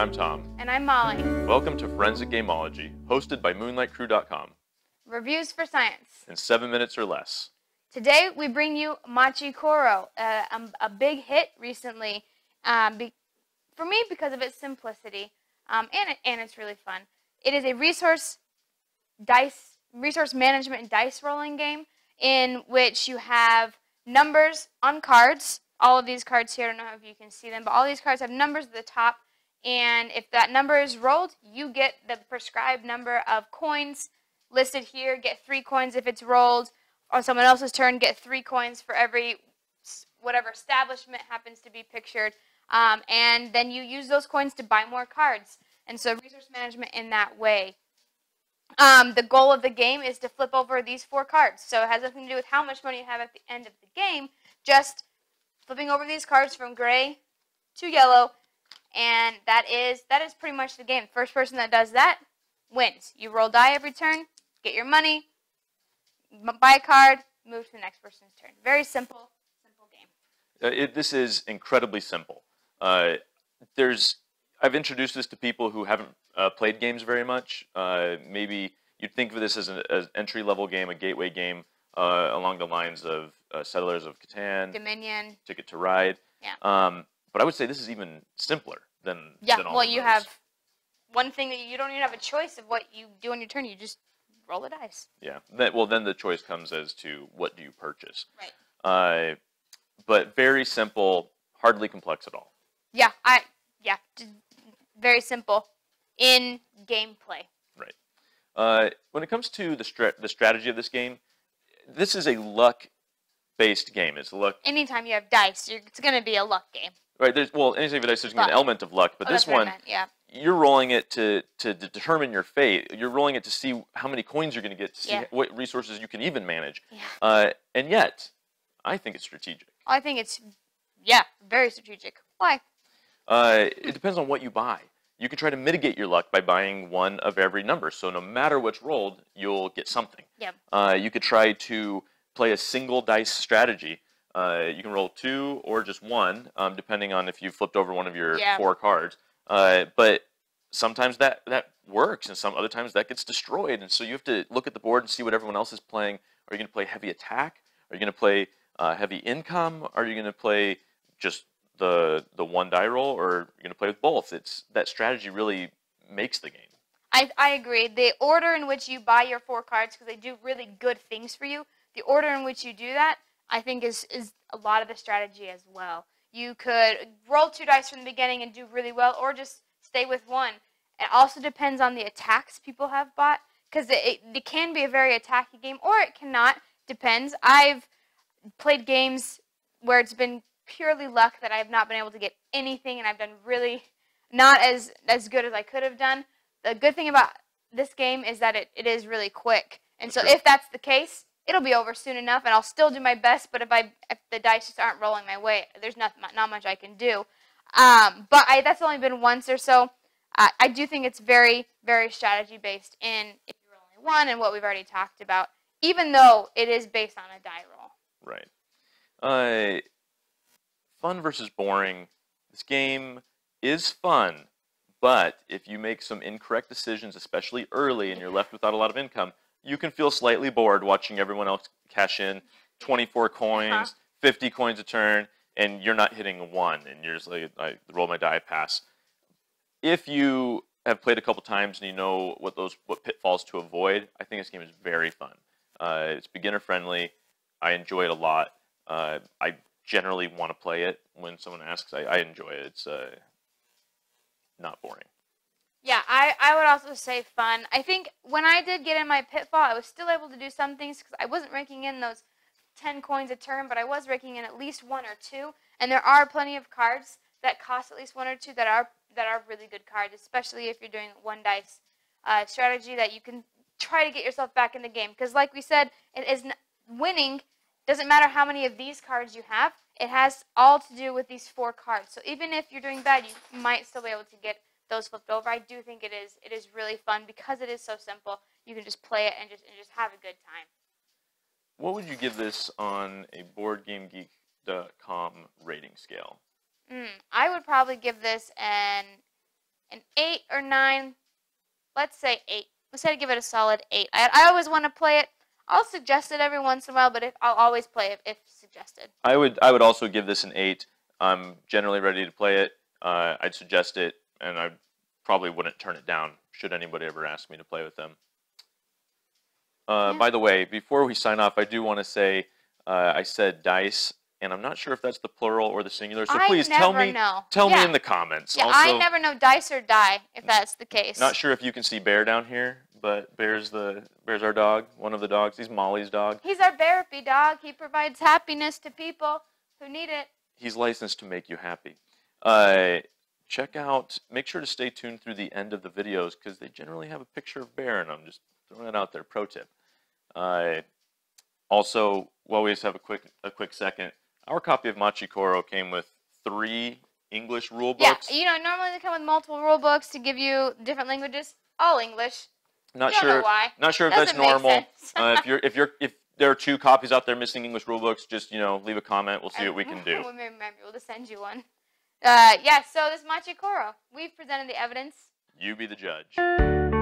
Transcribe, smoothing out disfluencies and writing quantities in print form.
I'm Tom. And I'm Molly. Welcome to Forensic Gameology, hosted by MoonlightCrew.com. Reviews for science. In 7 minutes or less. Today we bring you Machi Koro, a big hit recently, for me because of its simplicity, and it's really fun. It is a resource management and dice rolling game in which you have numbers on cards. All of these cards here, I don't know if you can see them, but all these cards have numbers at the top, and if that number is rolled, you get the prescribed number of coins listed here. Get 3 coins if it's rolled. On someone else's turn, get 3 coins for every whatever establishment happens to be pictured, and then you use those coins to buy more cards. And so resource management in that way. The goal of the game is to flip over these 4 cards. So it has nothing to do with how much money you have at the end of the game, just flipping over these cards from gray to yellow, and that is pretty much the game. First person that does that wins. You roll die every turn, get your money, buy a card, move to the next person's turn. Very simple game. This is incredibly simple. I've introduced this to people who haven't played games very much. Maybe you'd think of this as an entry-level game, a gateway game, along the lines of Settlers of Catan, Dominion, Ticket to Ride. Yeah. But I would say this is even simpler than all well, of you those. have one thing that you don't even have a choice of what you do on your turn. You just roll the dice. Yeah. Then the choice comes as to what do you purchase. Right. But very simple, hardly complex at all. Yeah. Very simple in gameplay. Right. When it comes to the strategy of this game, this is a luck-based game. It's luck. Anytime you have dice, it's going to be a luck game. Right. Anytime you have dice, there's going to be an element of luck. But this one, you're rolling it to determine your fate. You're rolling it to see how many coins you're going to get, to see what resources you can even manage. Yeah. And yet, I think it's strategic. I think it's, very strategic. Why? It depends on what you buy. You can try to mitigate your luck by buying one of every number. So no matter what's rolled, you'll get something. Yep. You could try to play a single dice strategy. You can roll 2 or just 1, depending on if you flipped over one of your 4 cards. But sometimes that works, and some other times that gets destroyed. And so you have to look at the board and see what everyone else is playing. Are you going to play heavy attack? Are you going to play heavy income? Are you going to play just the one die roll, or you're going to play with both? That strategy really makes the game. I agree. The order in which you buy your 4 cards, because they do really good things for you, the order in which you do that, I think is a lot of the strategy as well. You could roll 2 dice from the beginning and do really well, or just stay with 1. It also depends on the attacks people have bought, because it can be a very attacky game, or it cannot. Depends. I've played games where it's been purely luck that I have not been able to get anything, and I've done really not as good as I could have done. The good thing about this game is that it is really quick, and so if that's the case, it'll be over soon enough, and I'll still do my best. But if the dice just aren't rolling my way, there's not much I can do. But that's only been once or so. I do think it's very, very strategy based in if you're only 1, and what we've already talked about, even though it is based on a die roll. Right. Fun versus boring. This game is fun, but if you make some incorrect decisions, especially early, and you're left without a lot of income, you can feel slightly bored watching everyone else cash in 24 coins, 50 coins a turn, and you're not hitting 1, and you're just like, I roll my die, pass. If you have played a couple times and you know what pitfalls to avoid, I think this game is very fun. It's beginner friendly. I enjoy it a lot. I generally want to play it when someone asks. I enjoy it. It's not boring. Yeah, I would also say fun. I think when I did get in my pitfall, I was still able to do some things because I wasn't raking in those 10 coins a turn, but I was raking in at least 1 or 2. And there are plenty of cards that cost at least 1 or 2 that are really good cards, especially if you're doing 1 dice strategy, that you can try to get yourself back in the game. Because like we said, winning doesn't matter how many of these cards you have. It has all to do with these 4 cards. So even if you're doing bad, you might still be able to get those flipped over. I do think it is really fun because it is so simple. You can just play it and just have a good time. What would you give this on a BoardGameGeek.com rating scale? I would probably give this an an 8 or 9. Let's say 8. Let's say I give it a solid 8. I always want to play it. I'll suggest it every once in a while, but I'll always play it if suggested. I would also give this an 8. I'm generally ready to play it. I'd suggest it, and I probably wouldn't turn it down should anybody ever ask me to play with them. By the way, before we sign off, I do want to say I said dice, and I'm not sure if that's the plural or the singular. So please tell me in the comments. Yeah, also, I never know dice or die if that's the case. Not sure if you can see Bear down here, but Bear's our dog, one of the dogs. He's Molly's dog. He's our therapy dog. He provides happiness to people who need it. He's licensed to make you happy. Make sure to stay tuned through the end of the videos because they generally have a picture of Bear, and I'm just throwing it out there. Pro tip. Also, while we just have a quick second, our copy of Machi Koro came with 3 English rule books. Yeah, normally they come with multiple rule books to give you different languages. All English. Not sure. Know why. Not sure if that's normal. If there are 2 copies out there missing English rule books, just leave a comment. We'll see what we can do. We may be able to send you one. So this Machi Koro, we've presented the evidence. You be the judge.